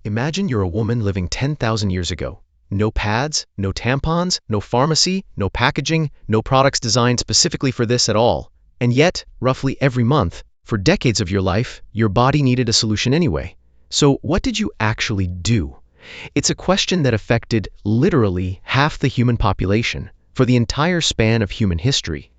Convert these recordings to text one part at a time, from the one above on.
Imagine you're a woman living 10,000 years ago. No pads, no tampons, no pharmacy, no packaging, no products designed specifically for this at all. And yet, roughly every month, for decades of your life, your body needed a solution anyway. So what did you actually do? It's a question that affected literally half the human population for the entire span of human history.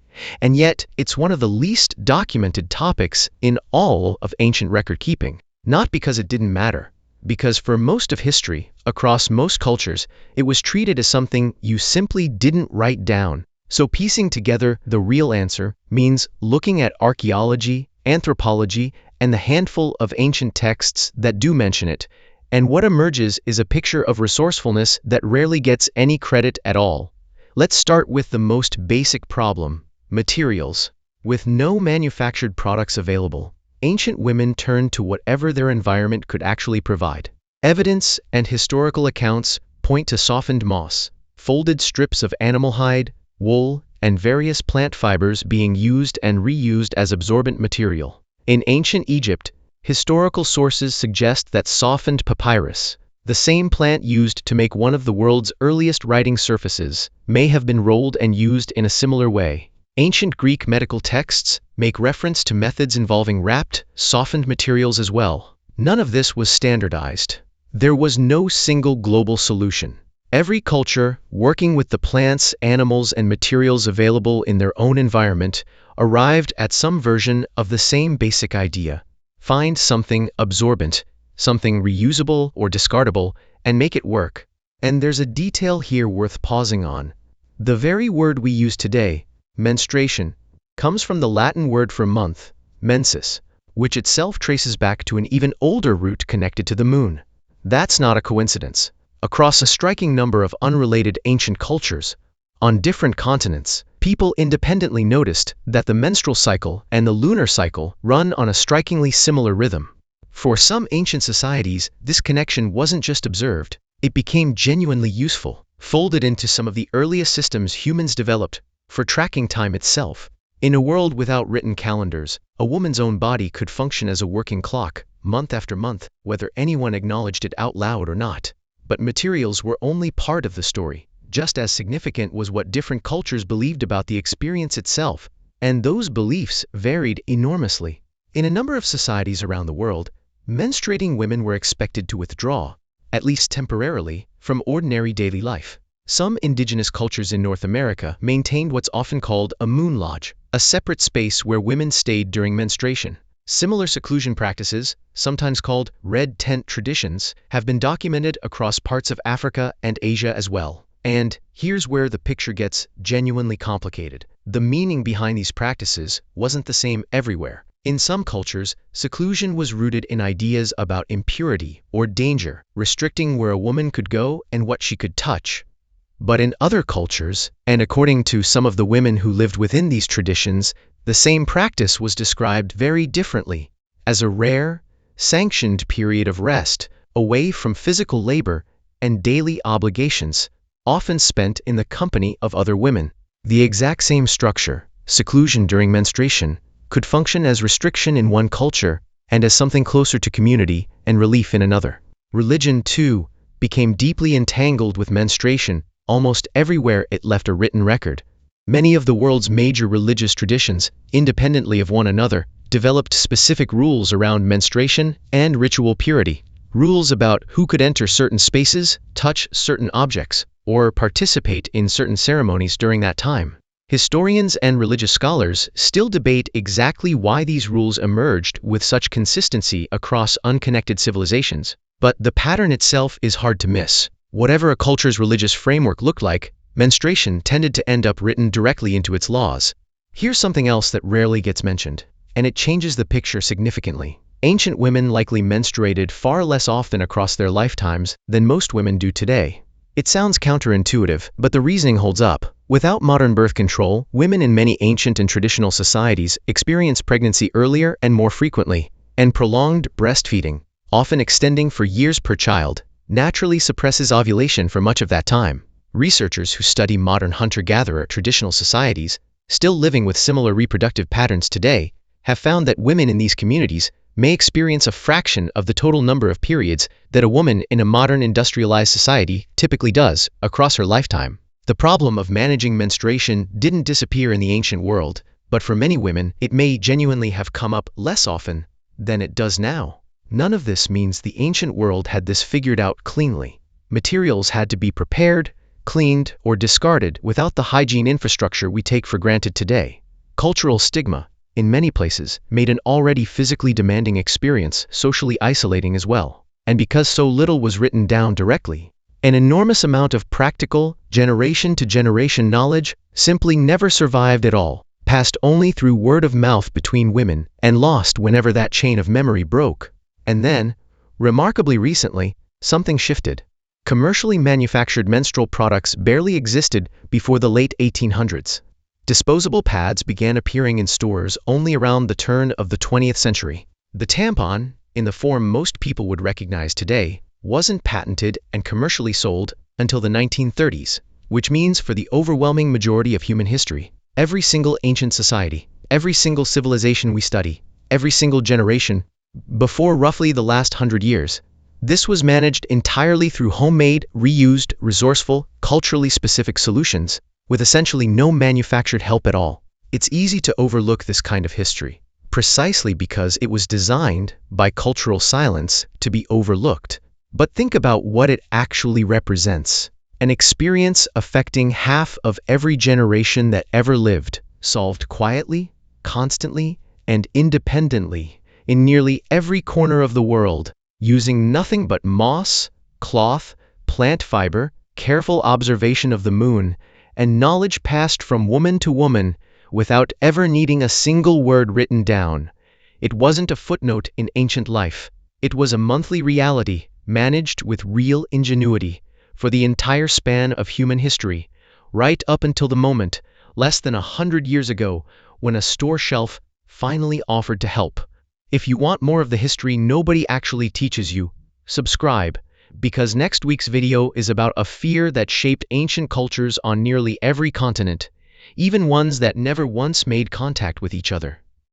And yet, it's one of the least documented topics in all of ancient record keeping. Not because it didn't matter, because for most of history, across most cultures, it was treated as something you simply didn't write down. So piecing together the real answer means looking at archaeology, anthropology, and the handful of ancient texts that do mention it, and what emerges is a picture of resourcefulness that rarely gets any credit at all. Let's start with the most basic problem: materials. With no manufactured products available, ancient women turned to whatever their environment could actually provide. Evidence and historical accounts point to softened moss, folded strips of animal hide, wool, and various plant fibers being used and reused as absorbent material. In ancient Egypt, historical sources suggest that softened papyrus, the same plant used to make one of the world's earliest writing surfaces, may have been rolled and used in a similar way. Ancient Greek medical texts make reference to methods involving wrapped, softened materials as well. None of this was standardized. There was no single global solution. Every culture, working with the plants, animals, and materials available in their own environment, arrived at some version of the same basic idea: find something absorbent, something reusable or discardable, and make it work. And there's a detail here worth pausing on. The very word we use today, menstruation, comes from the Latin word for month, mensis, which itself traces back to an even older root connected to the moon. That's not a coincidence. Across a striking number of unrelated ancient cultures, on different continents, people independently noticed that the menstrual cycle and the lunar cycle run on a strikingly similar rhythm. For some ancient societies, this connection wasn't just observed, it became genuinely useful, folded into some of the earliest systems humans developed for tracking time itself. In a world without written calendars, a woman's own body could function as a working clock, month after month, whether anyone acknowledged it out loud or not. But materials were only part of the story. Just as significant was what different cultures believed about the experience itself, and those beliefs varied enormously. In a number of societies around the world, menstruating women were expected to withdraw, at least temporarily, from ordinary daily life. Some indigenous cultures in North America maintained what's often called a moon lodge, a separate space where women stayed during menstruation. Similar seclusion practices, sometimes called red tent traditions, have been documented across parts of Africa and Asia as well. And here's where the picture gets genuinely complicated. The meaning behind these practices wasn't the same everywhere. In some cultures, seclusion was rooted in ideas about impurity or danger, restricting where a woman could go and what she could touch. But in other cultures, and according to some of the women who lived within these traditions, the same practice was described very differently, as a rare, sanctioned period of rest, away from physical labor and daily obligations, often spent in the company of other women. The exact same structure, seclusion during menstruation, could function as restriction in one culture and as something closer to community and relief in another. Religion, too, became deeply entangled with menstruation. Almost everywhere it left a written record. Many of the world's major religious traditions, independently of one another, developed specific rules around menstruation and ritual purity. Rules about who could enter certain spaces, touch certain objects, or participate in certain ceremonies during that time. Historians and religious scholars still debate exactly why these rules emerged with such consistency across unconnected civilizations. But the pattern itself is hard to miss. Whatever a culture's religious framework looked like, menstruation tended to end up written directly into its laws. Here's something else that rarely gets mentioned, and it changes the picture significantly. Ancient women likely menstruated far less often across their lifetimes than most women do today. It sounds counterintuitive, but the reasoning holds up. Without modern birth control, women in many ancient and traditional societies experienced pregnancy earlier and more frequently, and prolonged breastfeeding, often extending for years per child, naturally suppresses ovulation for much of that time. Researchers who study modern hunter-gatherer traditional societies, still living with similar reproductive patterns today, have found that women in these communities may experience a fraction of the total number of periods that a woman in a modern industrialized society typically does across her lifetime. The problem of managing menstruation didn't disappear in the ancient world, but for many women, it may genuinely have come up less often than it does now. None of this means the ancient world had this figured out cleanly. Materials had to be prepared, cleaned, or discarded without the hygiene infrastructure we take for granted today. Cultural stigma, in many places, made an already physically demanding experience socially isolating as well. And because so little was written down directly, an enormous amount of practical, generation-to-generation knowledge simply never survived at all, passed only through word of mouth between women, and lost whenever that chain of memory broke. And then, remarkably recently, something shifted. Commercially manufactured menstrual products barely existed before the late 1800s. Disposable pads began appearing in stores only around the turn of the 20th century. The tampon, in the form most people would recognize today, wasn't patented and commercially sold until the 1930s, which means for the overwhelming majority of human history, every single ancient society, every single civilization we study, every single generation, before roughly the last 100 years, this was managed entirely through homemade, reused, resourceful, culturally specific solutions, with essentially no manufactured help at all. It's easy to overlook this kind of history, precisely because it was designed by cultural silence to be overlooked. But think about what it actually represents. An experience affecting half of every generation that ever lived, solved quietly, constantly, and independently in nearly every corner of the world, using nothing but moss, cloth, plant fiber, careful observation of the moon, and knowledge passed from woman to woman without ever needing a single word written down. It wasn't a footnote in ancient life. It was a monthly reality, managed with real ingenuity, for the entire span of human history, right up until the moment, less than 100 years ago, when a store shelf finally offered to help. If you want more of the history nobody actually teaches you, subscribe, because next week's video is about a fear that shaped ancient cultures on nearly every continent, even ones that never once made contact with each other.